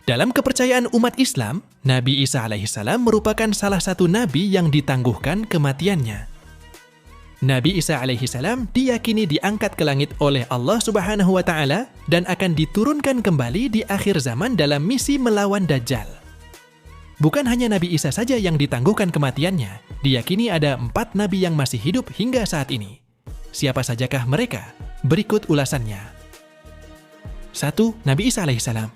Dalam kepercayaan umat Islam, Nabi Isa alaihissalam merupakan salah satu nabi yang ditangguhkan kematiannya. Nabi Isa alaihissalam diyakini diangkat ke langit oleh Allah Subhanahu wa Ta'ala dan akan diturunkan kembali di akhir zaman dalam misi melawan Dajjal. Bukan hanya Nabi Isa saja yang ditangguhkan kematiannya, diyakini ada 4 nabi yang masih hidup hingga saat ini. Siapa sajakah mereka? Berikut ulasannya. 1. Nabi Isa alaihissalam.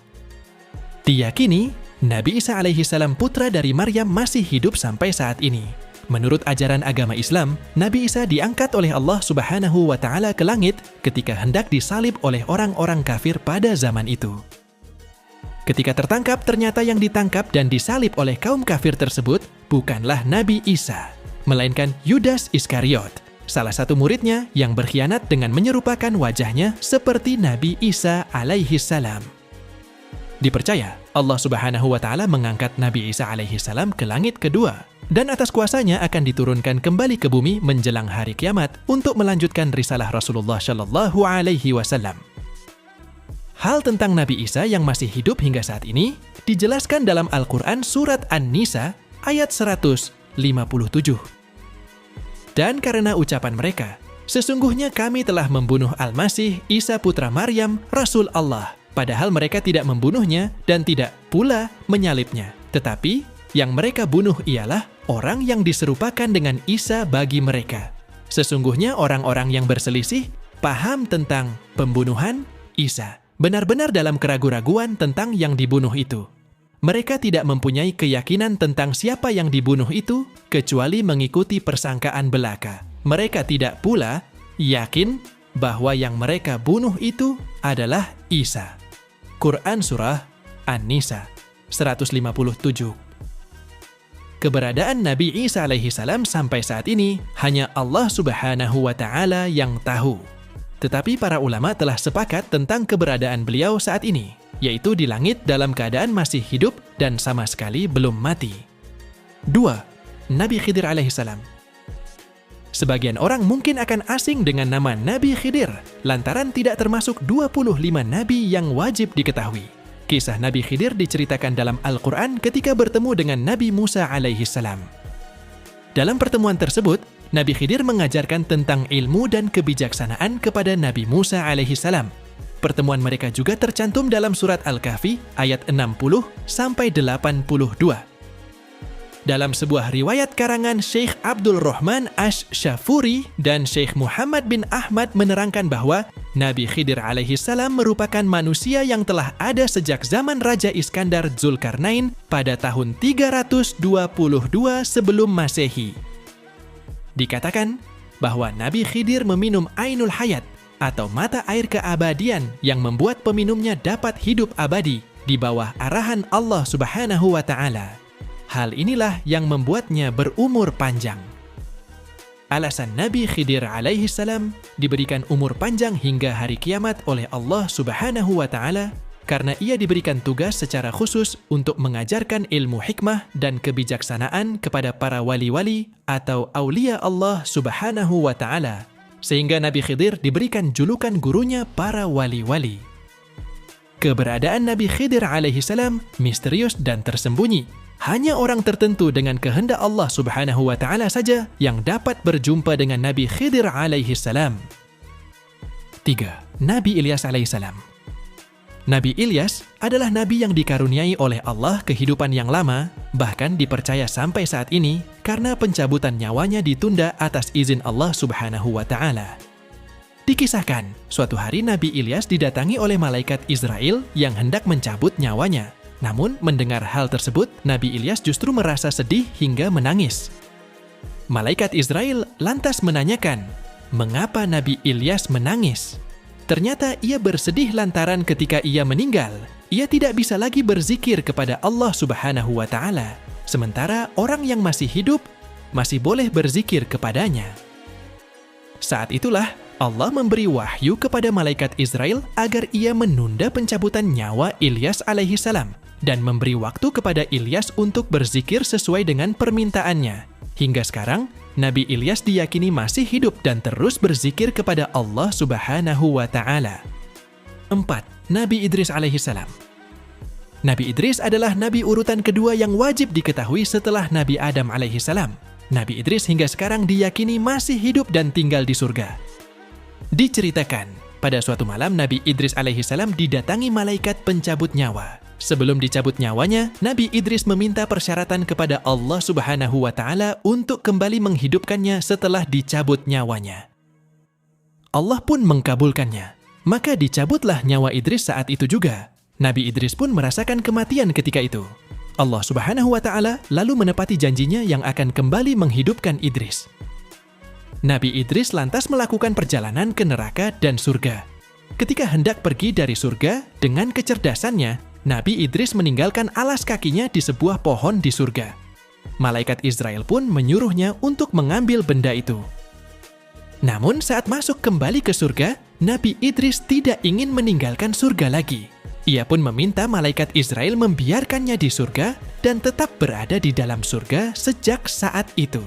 Diyakini, Nabi Isa alaihissalam putra dari Maryam masih hidup sampai saat ini. Menurut ajaran agama Islam, Nabi Isa diangkat oleh Allah Subhanahu wa Ta'ala ke langit ketika hendak disalib oleh orang-orang kafir pada zaman itu. Ketika tertangkap, ternyata yang ditangkap dan disalib oleh kaum kafir tersebut bukanlah Nabi Isa, melainkan Yudas Iskariot, salah satu muridnya yang berkhianat dengan menyerupakan wajahnya seperti Nabi Isa alaihissalam. Dipercaya, Allah Subhanahu wa Ta'ala mengangkat Nabi Isa alaihissalam ke langit kedua, dan atas kuasanya akan diturunkan kembali ke bumi menjelang hari kiamat untuk melanjutkan risalah Rasulullah Shallallahu Alaihi Wasallam. Hal tentang Nabi Isa yang masih hidup hingga saat ini dijelaskan dalam Al-Quran Surat An-Nisa ayat 157. Dan karena ucapan mereka, sesungguhnya kami telah membunuh Al-Masih Isa putra Maryam, Rasul Allah, padahal mereka tidak membunuhnya dan tidak pula menyalibnya. Tetapi yang mereka bunuh ialah orang yang diserupakan dengan Isa bagi mereka. Sesungguhnya orang-orang yang berselisih paham tentang pembunuhan Isa, benar-benar dalam keraguan-raguan tentang yang dibunuh itu. Mereka tidak mempunyai keyakinan tentang siapa yang dibunuh itu, kecuali mengikuti persangkaan belaka. Mereka tidak pula yakin bahwa yang mereka bunuh itu adalah Isa. Quran Surah An-Nisa 157. Keberadaan Nabi Isa alaihissalam sampai saat ini hanya Allah Subhanahu wa Ta'ala yang tahu. Tetapi para ulama telah sepakat tentang keberadaan beliau saat ini, yaitu di langit dalam keadaan masih hidup dan sama sekali belum mati. 2. Nabi Khidir alaihissalam. Sebagian orang mungkin akan asing dengan nama Nabi Khidir, lantaran tidak termasuk 25 nabi yang wajib diketahui. Kisah Nabi Khidir diceritakan dalam Al-Quran ketika bertemu dengan Nabi Musa alaihissalam. Dalam pertemuan tersebut, Nabi Khidir mengajarkan tentang ilmu dan kebijaksanaan kepada Nabi Musa alaihissalam. Pertemuan mereka juga tercantum dalam surat Al-Kahfi ayat 60-82. Dalam sebuah riwayat karangan Syekh Abdul Rahman Ash-Shafuri dan Syekh Muhammad bin Ahmad menerangkan bahwa Nabi Khidir alaihissalam merupakan manusia yang telah ada sejak zaman Raja Iskandar Zulkarnain pada tahun 322 sebelum Masehi. Dikatakan bahwa Nabi Khidir meminum Ainul Hayat atau mata air keabadian yang membuat peminumnya dapat hidup abadi di bawah arahan Allah Subhanahu wa Ta'ala. Hal inilah yang membuatnya berumur panjang. Alasan Nabi Khidir alaihissalam diberikan umur panjang hingga hari kiamat oleh Allah Subhanahu wa Ta'ala karena ia diberikan tugas secara khusus untuk mengajarkan ilmu hikmah dan kebijaksanaan kepada para wali-wali atau aulia Allah Subhanahu wa Ta'ala, sehingga Nabi Khidir diberikan julukan gurunya para wali-wali. Keberadaan Nabi Khidir alaihissalam misterius dan tersembunyi. Hanya orang tertentu dengan kehendak Allah Subhanahu wa Ta'ala saja yang dapat berjumpa dengan Nabi Khidir alaihissalam. 3. Nabi Ilyas alaihissalam. Nabi Ilyas adalah nabi yang dikaruniai oleh Allah kehidupan yang lama, bahkan dipercaya sampai saat ini karena pencabutan nyawanya ditunda atas izin Allah Subhanahu wa Ta'ala. Dikisahkan, suatu hari Nabi Ilyas didatangi oleh malaikat Israel yang hendak mencabut nyawanya. Namun, mendengar hal tersebut, Nabi Ilyas justru merasa sedih hingga menangis. Malaikat Israel lantas menanyakan, mengapa Nabi Ilyas menangis? Ternyata ia bersedih lantaran ketika ia meninggal, ia tidak bisa lagi berzikir kepada Allah Subhanahu wa Ta'ala, sementara orang yang masih hidup masih boleh berzikir kepadanya. Saat itulah Allah memberi wahyu kepada malaikat Israel agar ia menunda pencabutan nyawa Ilyas alaihissalam dan memberi waktu kepada Ilyas untuk berzikir sesuai dengan permintaannya. Hingga sekarang, Nabi Ilyas diyakini masih hidup dan terus berzikir kepada Allah Subhanahu wa Ta'ala. 4. Nabi Idris alaihissalam. Nabi Idris adalah nabi urutan kedua yang wajib diketahui setelah Nabi Adam alaihissalam. Nabi Idris hingga sekarang diyakini masih hidup dan tinggal di surga. Diceritakan, pada suatu malam Nabi Idris alaihissalam didatangi malaikat pencabut nyawa. Sebelum dicabut nyawanya, Nabi Idris meminta persyaratan kepada Allah Subhanahu wa Ta'ala untuk kembali menghidupkannya setelah dicabut nyawanya. Allah pun mengkabulkannya. Maka dicabutlah nyawa Idris saat itu juga. Nabi Idris pun merasakan kematian ketika itu. Allah Subhanahu wa Ta'ala lalu menepati janjinya yang akan kembali menghidupkan Idris. Nabi Idris lantas melakukan perjalanan ke neraka dan surga. Ketika hendak pergi dari surga, dengan kecerdasannya, Nabi Idris meninggalkan alas kakinya di sebuah pohon di surga. Malaikat Israel pun menyuruhnya untuk mengambil benda itu. Namun saat masuk kembali ke surga, Nabi Idris tidak ingin meninggalkan surga lagi. Ia pun meminta malaikat Israel membiarkannya di surga dan tetap berada di dalam surga sejak saat itu.